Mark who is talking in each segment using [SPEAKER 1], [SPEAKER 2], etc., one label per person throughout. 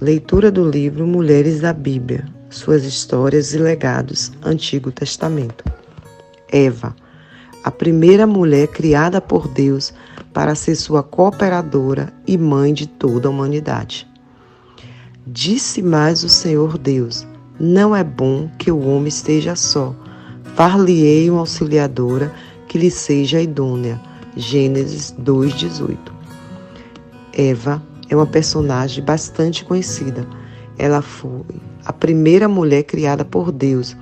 [SPEAKER 1] Leitura do livro Mulheres da Bíblia, Suas Histórias e Legados, Antigo Testamento. Eva, a primeira mulher criada por Deus para ser sua cooperadora e mãe de toda a humanidade. Disse mais o Senhor Deus: não é bom que o homem esteja só. Far-lhe-ei uma auxiliadora que lhe seja idônea. Gênesis 2:18. Eva é uma personagem bastante conhecida. Ela foi a primeira mulher criada por Deus.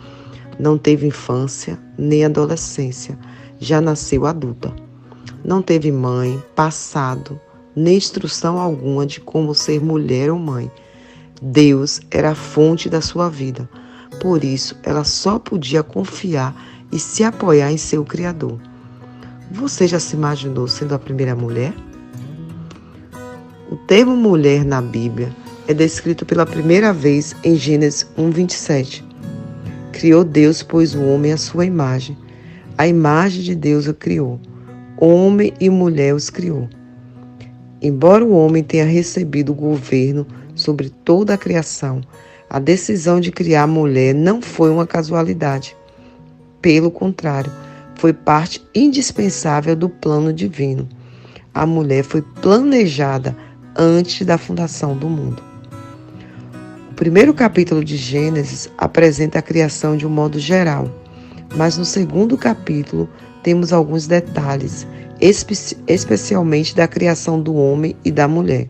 [SPEAKER 1] Não teve infância nem adolescência. Já nasceu adulta. Não teve mãe, passado, nem instrução alguma de como ser mulher ou mãe. Deus era a fonte da sua vida. Por isso, ela só podia confiar e se apoiar em seu Criador. Você já se imaginou sendo a primeira mulher? O termo mulher na Bíblia é descrito pela primeira vez em Gênesis 1:27. Criou Deus, pois, o homem à sua imagem. A imagem de Deus o criou. Homem e mulher os criou. Embora o homem tenha recebido o governo sobre toda a criação, a decisão de criar a mulher não foi uma casualidade. Pelo contrário, foi parte indispensável do plano divino. A mulher foi planejada antes da fundação do mundo. O primeiro capítulo de Gênesis apresenta a criação de um modo geral, mas no segundo capítulo temos alguns detalhes, especialmente da criação do homem e da mulher.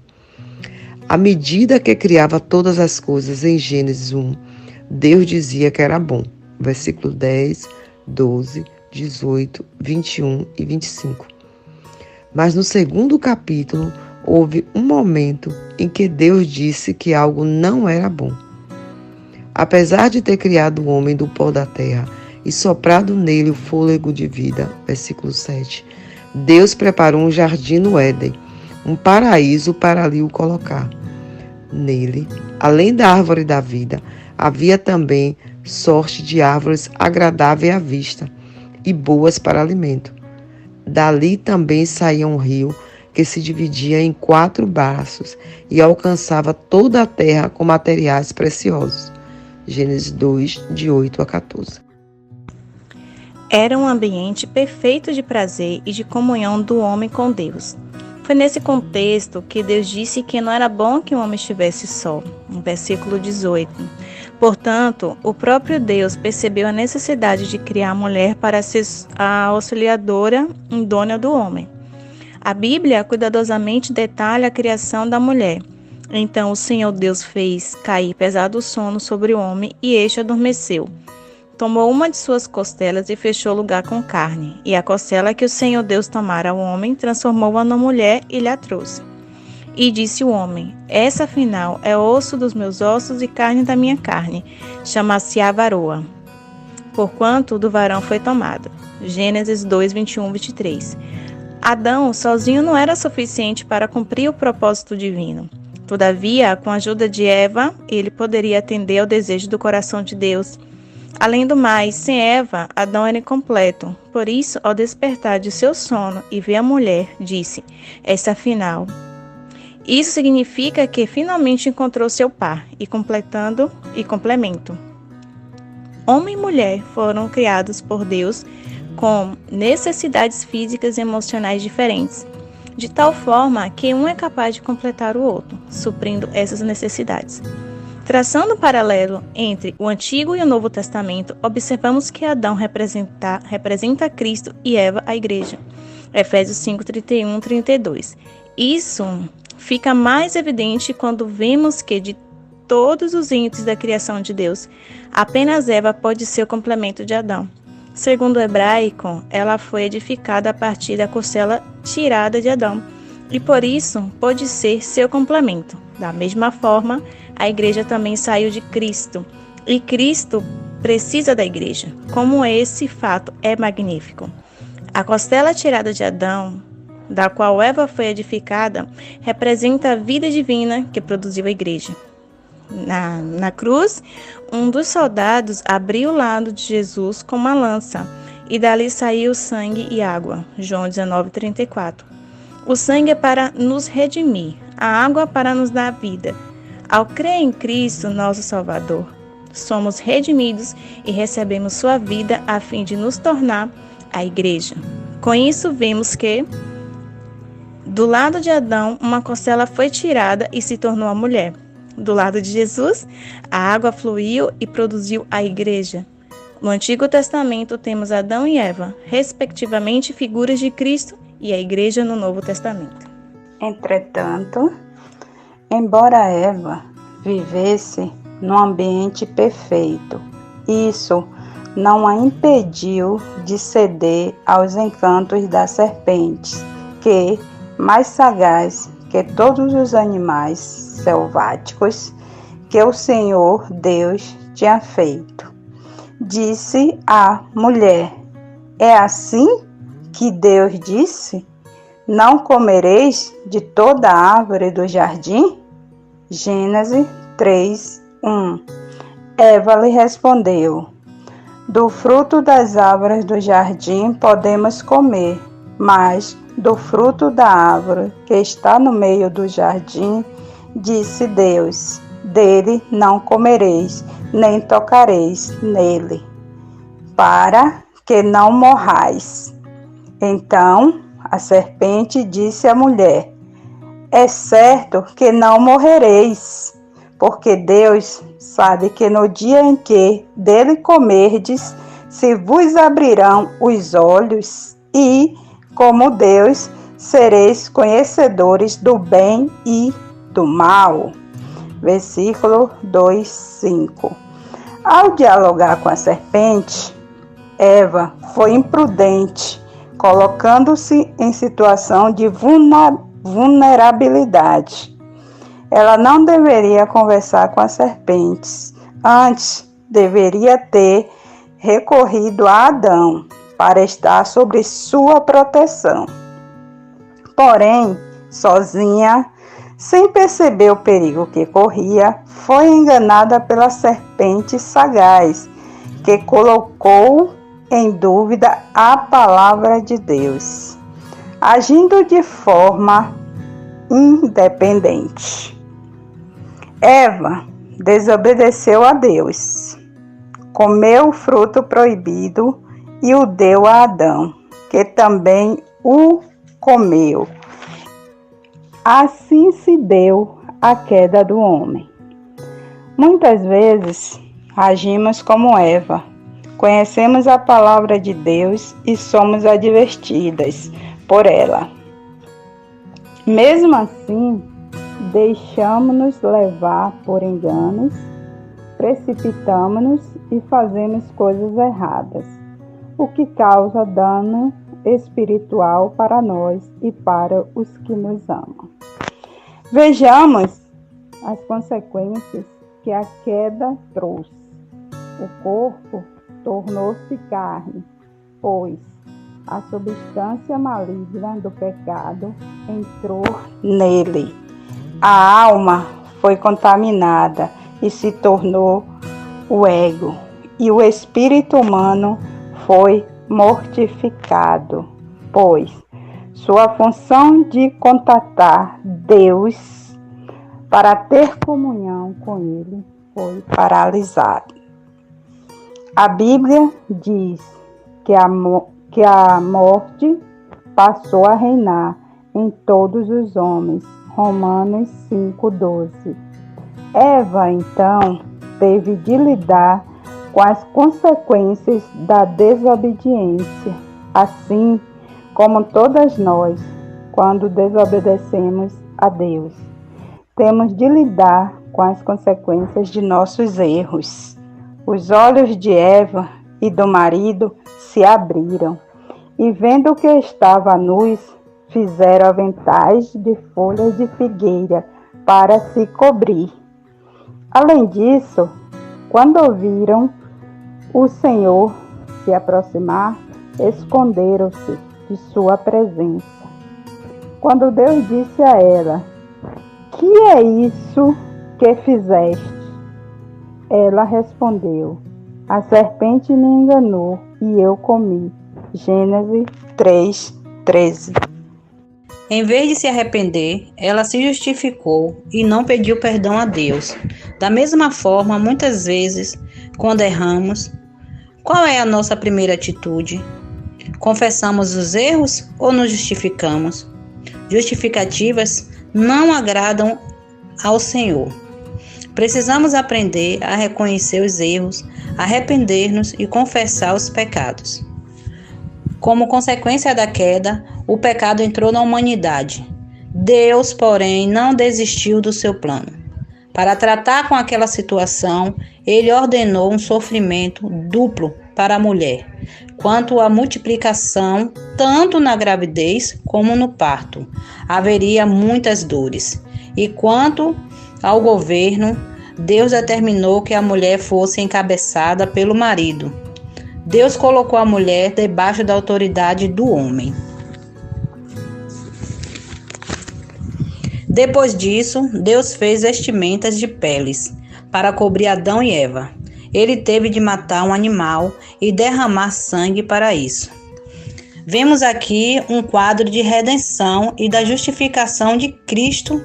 [SPEAKER 1] À medida que criava todas as coisas em Gênesis 1, Deus dizia que era bom. Versículo 10, 12, 18, 21 e 25. Mas no segundo capítulo, houve um momento em que Deus disse que algo não era bom. Apesar de ter criado o homem do pó da terra e soprado nele o fôlego de vida, versículo 7, Deus preparou um jardim no Éden, um paraíso para ali o colocar. Nele, além da árvore da vida, havia também sorte de árvores agradáveis à vista e boas para alimento. Dali também saía um rio que se dividia em 4 braços e alcançava toda a terra com materiais preciosos. Gênesis 2, de 8 a 14.
[SPEAKER 2] Era um ambiente perfeito de prazer e de comunhão do homem com Deus. Foi nesse contexto que Deus disse que não era bom que o homem estivesse só, no versículo 18. Portanto, o próprio Deus percebeu a necessidade de criar a mulher para ser a auxiliadora idônea do homem. A Bíblia cuidadosamente detalha a criação da mulher. Então o Senhor Deus fez cair pesado sono sobre o homem e este adormeceu. Tomou uma de suas costelas e fechou o lugar com carne. E a costela que o Senhor Deus tomara ao homem, transformou-a na mulher e lhe a trouxe. E disse o homem: essa afinal é osso dos meus ossos e carne da minha carne. Chama-se-á varoa, porquanto do varão foi tomado. Gênesis 2, 21, 23. Adão sozinho não era suficiente para cumprir o propósito divino. Todavia, com a ajuda de Eva, ele poderia atender ao desejo do coração de Deus. Além do mais, sem Eva, Adão era incompleto. Por isso, ao despertar de seu sono e ver a mulher, disse: esta afinal. Isso significa que finalmente encontrou seu par e complemento. Homem e mulher foram criados por Deus com necessidades físicas e emocionais diferentes, de tal forma que um é capaz de completar o outro, suprindo essas necessidades. Traçando um paralelo entre o Antigo e o Novo Testamento, observamos que Adão representa Cristo e Eva a Igreja. Efésios 5, 31, 32. Isso fica mais evidente quando vemos que de todos os índices da criação de Deus, apenas Eva pode ser o complemento de Adão. Segundo o hebraico, ela foi edificada a partir da costela tirada de Adão e por isso pode ser seu complemento. Da mesma forma, a igreja também saiu de Cristo e Cristo precisa da igreja. Como esse fato é magnífico. A costela tirada de Adão, da qual Eva foi edificada, representa a vida divina que produziu a igreja. Na cruz, um dos soldados abriu o lado de Jesus com uma lança, e dali saiu sangue e água. João 19:34. O sangue é para nos redimir, a água para nos dar vida. Ao crer em Cristo, nosso Salvador, somos redimidos e recebemos sua vida a fim de nos tornar a igreja. Com isso, vemos que do lado de Adão, uma costela foi tirada e se tornou a mulher. Do lado de Jesus, a água fluiu e produziu a igreja. No Antigo Testamento temos Adão e Eva, respectivamente figuras de Cristo, e a igreja no Novo Testamento.
[SPEAKER 3] Entretanto, embora Eva vivesse num ambiente perfeito, isso não a impediu de ceder aos encantos das serpentes, que, mais sagaz que todos os animais selváticos que o Senhor Deus tinha feito, disse à mulher: é assim que Deus disse: não comereis de toda árvore do jardim? Gênesis 3:1. Eva lhe respondeu: do fruto das árvores do jardim podemos comer, mas do fruto da árvore que está no meio do jardim, disse Deus: dele não comereis, nem tocareis nele, para que não morrais. Então a serpente disse à mulher: é certo que não morrereis, porque Deus sabe que no dia em que dele comerdes, se vos abrirão os olhos e, como Deus, sereis conhecedores do bem e do mal. Versículo 2:5. Ao dialogar com a serpente, Eva foi imprudente, colocando-se em situação de vulnerabilidade. Ela não deveria conversar com as serpentes. Antes, deveria ter recorrido a Adão para estar sob sua proteção. Porém, sozinha, sem perceber o perigo que corria, foi enganada pela serpente sagaz, que colocou em dúvida a palavra de Deus, agindo de forma independente. Eva desobedeceu a Deus, comeu o fruto proibido e o deu a Adão, que também o comeu. Assim se deu a queda do homem. Muitas vezes agimos como Eva, conhecemos a palavra de Deus e somos advertidas por ela. Mesmo assim, deixamos-nos levar por enganos, precipitamos-nos e fazemos coisas erradas, o que causa dano espiritual para nós e para os que nos amam. Vejamos as consequências que a queda trouxe. O corpo tornou-se carne, pois a substância maligna do pecado entrou nele. A alma foi contaminada e se tornou o ego, e o espírito humano foi mortificado, pois sua função de contatar Deus para ter comunhão com Ele foi paralisada. A Bíblia diz que a morte passou a reinar em todos os homens. Romanos 5:12. Eva, então, teve de lidar com as consequências da desobediência, assim como todas nós, quando desobedecemos a Deus. Temos de lidar com as consequências de nossos erros. Os olhos de Eva e do marido se abriram, e vendo que estava nus, fizeram aventais de folhas de figueira para se cobrir. Além disso, quando ouviram o Senhor se aproximar, esconderam-se de sua presença. Quando Deus disse a ela: que é isso que fizeste? Ela respondeu: a serpente me enganou e eu comi. Gênesis 3:13.
[SPEAKER 4] Em vez de se arrepender, ela se justificou e não pediu perdão a Deus. Da mesma forma, muitas vezes, quando erramos, qual é a nossa primeira atitude? Confessamos os erros ou nos justificamos? Justificativas não agradam ao Senhor. Precisamos aprender a reconhecer os erros, arrepender-nos e confessar os pecados. Como consequência da queda, o pecado entrou na humanidade. Deus, porém, não desistiu do seu plano. Para tratar com aquela situação, ele ordenou um sofrimento duplo para a mulher, quanto à multiplicação, tanto na gravidez como no parto. Haveria muitas dores. E quanto ao governo, Deus determinou que a mulher fosse encabeçada pelo marido. Deus colocou a mulher debaixo da autoridade do homem. Depois disso, Deus fez vestimentas de peles para cobrir Adão e Eva. Ele teve de matar um animal e derramar sangue para isso. Vemos aqui um quadro de redenção e da justificação de Cristo,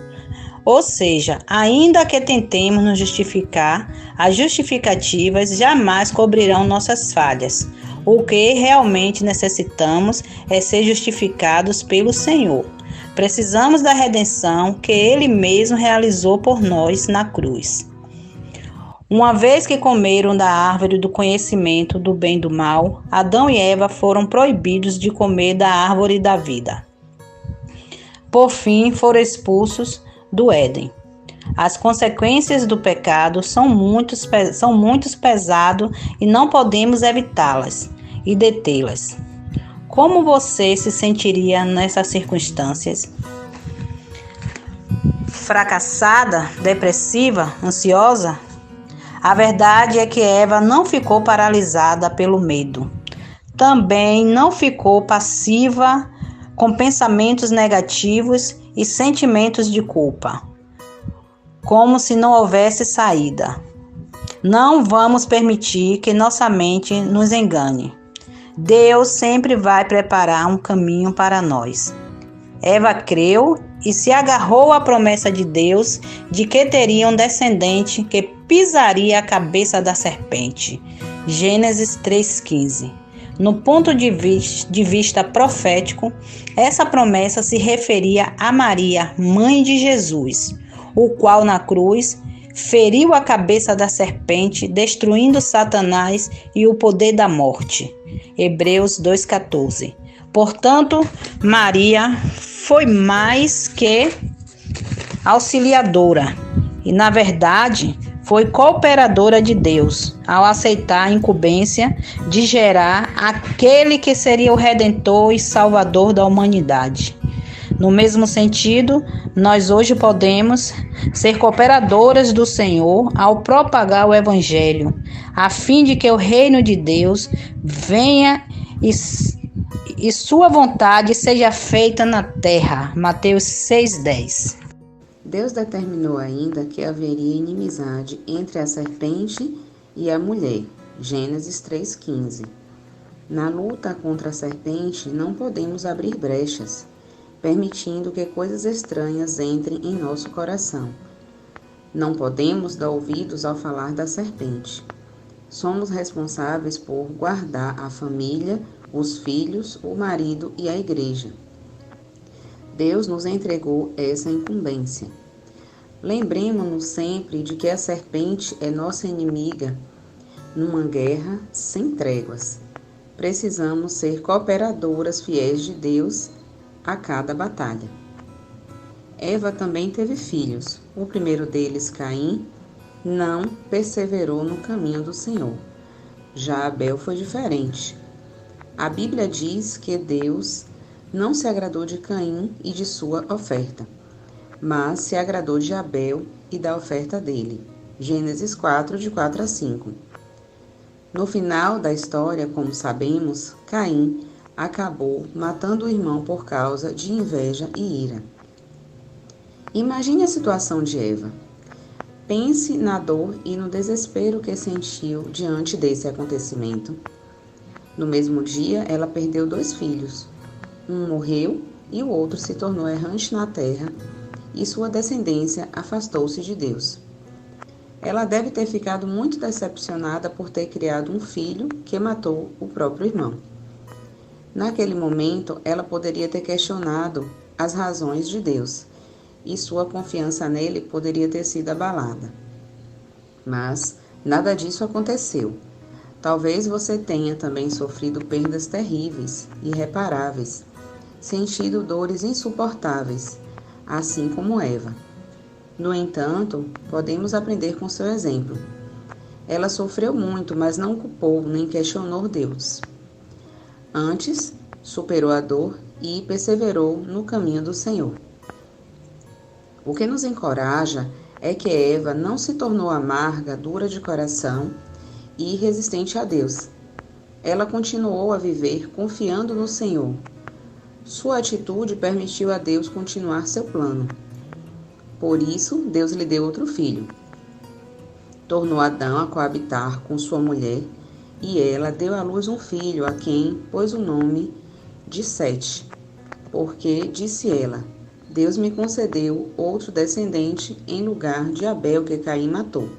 [SPEAKER 4] ou seja, ainda que tentemos nos justificar, as justificativas jamais cobrirão nossas falhas. O que realmente necessitamos é ser justificados pelo Senhor. Precisamos da redenção que Ele mesmo realizou por nós na cruz. Uma vez que comeram da árvore do conhecimento do bem e do mal, Adão e Eva foram proibidos de comer da árvore da vida. Por fim, foram expulsos do Éden. As consequências do pecado são muito pesadas e não podemos evitá-las e detê-las. Como você se sentiria nessas circunstâncias? Fracassada, depressiva, ansiosa? A verdade é que Eva não ficou paralisada pelo medo. Também não ficou passiva com pensamentos negativos e sentimentos de culpa, como se não houvesse saída. Não vamos permitir que nossa mente nos engane. Deus sempre vai preparar um caminho para nós. Eva creu e se agarrou à promessa de Deus de que teria um descendente que pisaria a cabeça da serpente. Gênesis 3,15. No ponto de vista profético, essa promessa se referia a Maria, mãe de Jesus, o qual na cruz feriu a cabeça da serpente, destruindo Satanás e o poder da morte. Hebreus 2,14. Portanto, Maria foi mais que auxiliadora e, na verdade, foi cooperadora de Deus ao aceitar a incumbência de gerar aquele que seria o Redentor e Salvador da humanidade. No mesmo sentido, nós hoje podemos ser cooperadoras do Senhor ao propagar o Evangelho, a fim de que o reino de Deus venha e sua vontade seja feita na terra. Mateus 6,10.
[SPEAKER 5] Deus determinou ainda que haveria inimizade entre a serpente e a mulher. Gênesis 3,15. Na luta contra a serpente, não podemos abrir brechas, permitindo que coisas estranhas entrem em nosso coração. Não podemos dar ouvidos ao falar da serpente. Somos responsáveis por guardar a família, os filhos, o marido e a igreja. Deus nos entregou essa incumbência. Lembremos-nos sempre de que a serpente é nossa inimiga numa guerra sem tréguas. Precisamos ser cooperadoras fiéis de Deus a cada batalha. Eva também teve filhos. O primeiro deles, Caim, não perseverou no caminho do Senhor. Já Abel foi diferente. A Bíblia diz que Deus não se agradou de Caim e de sua oferta, mas se agradou de Abel e da oferta dele. Gênesis 4, de 4 a 5. No final da história, como sabemos, Caim acabou matando o irmão por causa de inveja e ira. Imagine a situação de Eva. Pense na dor e no desespero que sentiu diante desse acontecimento. No mesmo dia, ela perdeu 2 filhos. Um morreu e o outro se tornou errante na terra, e sua descendência afastou-se de Deus. Ela deve ter ficado muito decepcionada por ter criado um filho que matou o próprio irmão. Naquele momento, ela poderia ter questionado as razões de Deus, e sua confiança nele poderia ter sido abalada. Mas nada disso aconteceu. Talvez você tenha também sofrido perdas terríveis, irreparáveis, sentido dores insuportáveis, assim como Eva. No entanto, podemos aprender com seu exemplo. Ela sofreu muito, mas não culpou nem questionou Deus. Antes, superou a dor e perseverou no caminho do Senhor. O que nos encoraja é que Eva não se tornou amarga, dura de coração e resistente a Deus. Ela continuou a viver confiando no Senhor. Sua atitude permitiu a Deus continuar seu plano. Por isso, Deus lhe deu outro filho. Tornou Adão a coabitar com sua mulher, e ela deu à luz um filho, a quem pôs o nome de Sete, porque, disse ela, Deus me concedeu outro descendente em lugar de Abel que Caim matou.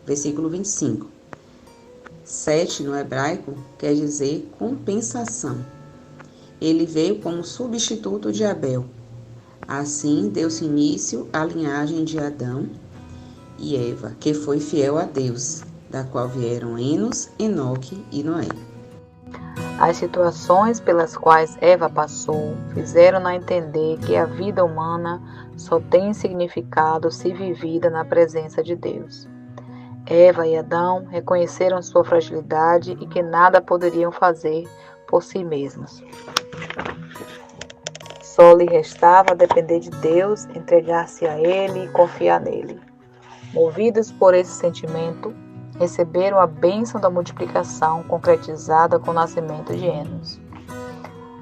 [SPEAKER 5] Versículo 25. Sete, no hebraico, quer dizer compensação. Ele veio como substituto de Abel. Assim, deu-se início à linhagem de Adão e Eva, que foi fiel a Deus, da qual vieram Enos, Enoque e Noé.
[SPEAKER 6] As situações pelas quais Eva passou fizeram-na entender que a vida humana só tem significado se vivida na presença de Deus. Eva e Adão reconheceram sua fragilidade e que nada poderiam fazer por si mesmos. Só lhe restava depender de Deus, entregar-se a Ele e confiar nele. Movidos por esse sentimento, receberam a bênção da multiplicação concretizada com o nascimento de Enos.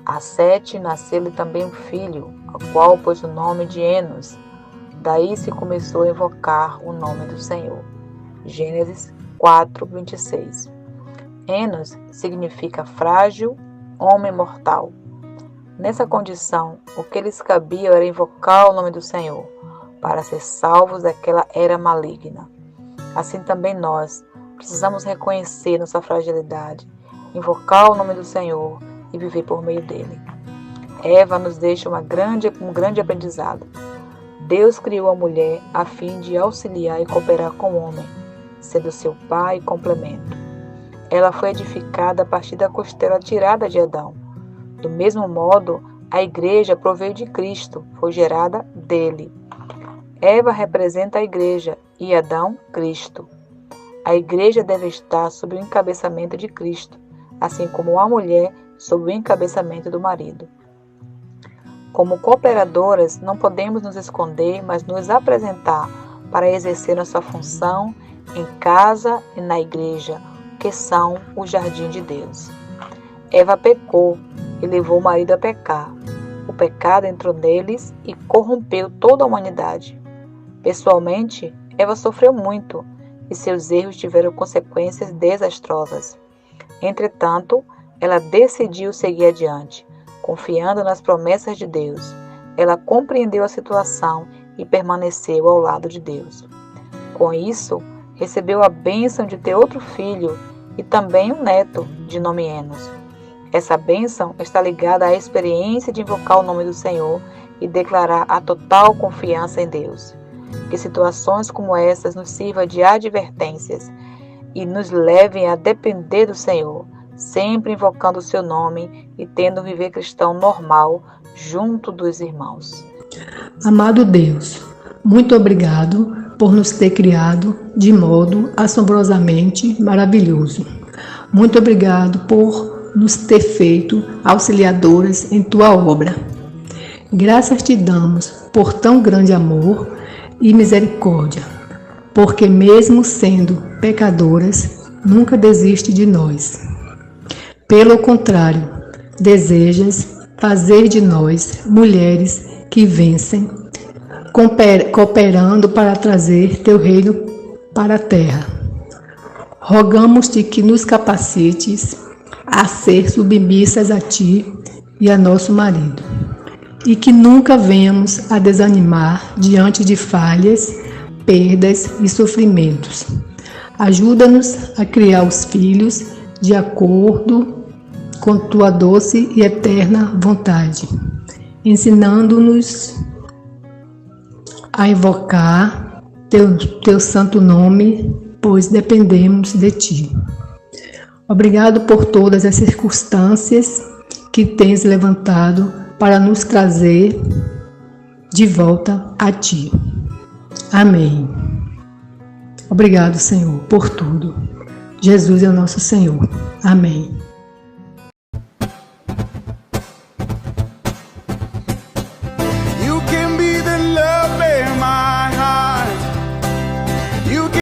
[SPEAKER 6] A Sete nasceu-lhe também um filho, ao qual pôs o nome de Enos. Daí se começou a invocar o nome do Senhor. Gênesis 4:26. Enos significa frágil, homem mortal. Nessa condição, o que lhes cabia era invocar o nome do Senhor, para ser salvos daquela era maligna. Assim também nós precisamos reconhecer nossa fragilidade, invocar o nome do Senhor e viver por meio dele. Eva nos deixa um grande aprendizado. Deus criou a mulher a fim de auxiliar e cooperar com o homem, sendo seu pai e complemento. Ela foi edificada a partir da costela tirada de Adão. Do mesmo modo, a igreja proveio de Cristo, foi gerada dele. Eva representa a igreja e Adão, Cristo. A igreja deve estar sob o encabeçamento de Cristo, assim como a mulher sob o encabeçamento do marido. Como cooperadoras, não podemos nos esconder, mas nos apresentar para exercer nossa função em casa e na igreja, que são o jardim de Deus. Eva pecou e levou o marido a pecar. O pecado entrou neles e corrompeu toda a humanidade. Pessoalmente, Eva sofreu muito e seus erros tiveram consequências desastrosas. Entretanto, ela decidiu seguir adiante, confiando nas promessas de Deus. Ela compreendeu a situação e permaneceu ao lado de Deus. Com isso, recebeu a bênção de ter outro filho e também um neto, de nome Enos. Essa bênção está ligada à experiência de invocar o nome do Senhor e declarar a total confiança em Deus. Que situações como essas nos sirvam de advertências e nos levem a depender do Senhor, sempre invocando o seu nome e tendo um viver cristão normal junto dos irmãos.
[SPEAKER 7] Amado Deus, muito obrigado por nos ter criado de modo assombrosamente maravilhoso. Muito obrigado por nos ter feito auxiliadoras em tua obra. Graças te damos por tão grande amor e misericórdia, porque mesmo sendo pecadoras, nunca desiste de nós. Pelo contrário, desejas fazer de nós mulheres que vencem, cooperando para trazer teu reino para a terra. Rogamos-te que nos capacites a ser submissas a ti e a nosso marido, e que nunca venhamos a desanimar diante de falhas, perdas e sofrimentos. Ajuda-nos a criar os filhos de acordo com tua doce e eterna vontade, ensinando-nos a invocar teu santo nome, pois dependemos de ti. Obrigado por todas as circunstâncias que tens levantado para nos trazer de volta a ti. Amém. Obrigado, Senhor, por tudo. Jesus é o nosso Senhor. Amém.